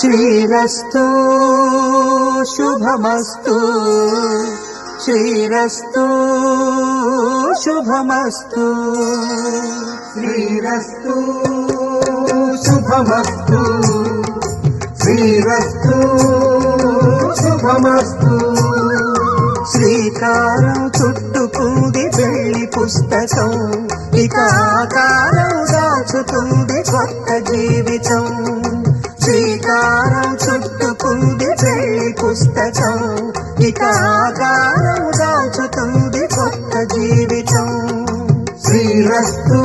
శ్రీరస్తు శుభమస్తు శ్రీరస్తు శుభమస్తు శ్రీరస్తు శుభమస్తు శ్రీరస్తు శుభమస్తు శ్రీకారం చుట్టుకుంది పెళ్లి పుస్తకం ఇక ఆకారం దాచుతుంది కొత్త జీవితం శ్రీకారం చుట్టుకుంది పెళ్లి పుస్తకం ఇక ఆకారం దాచుతుంది కొత్త జీవితం శ్రీరస్తు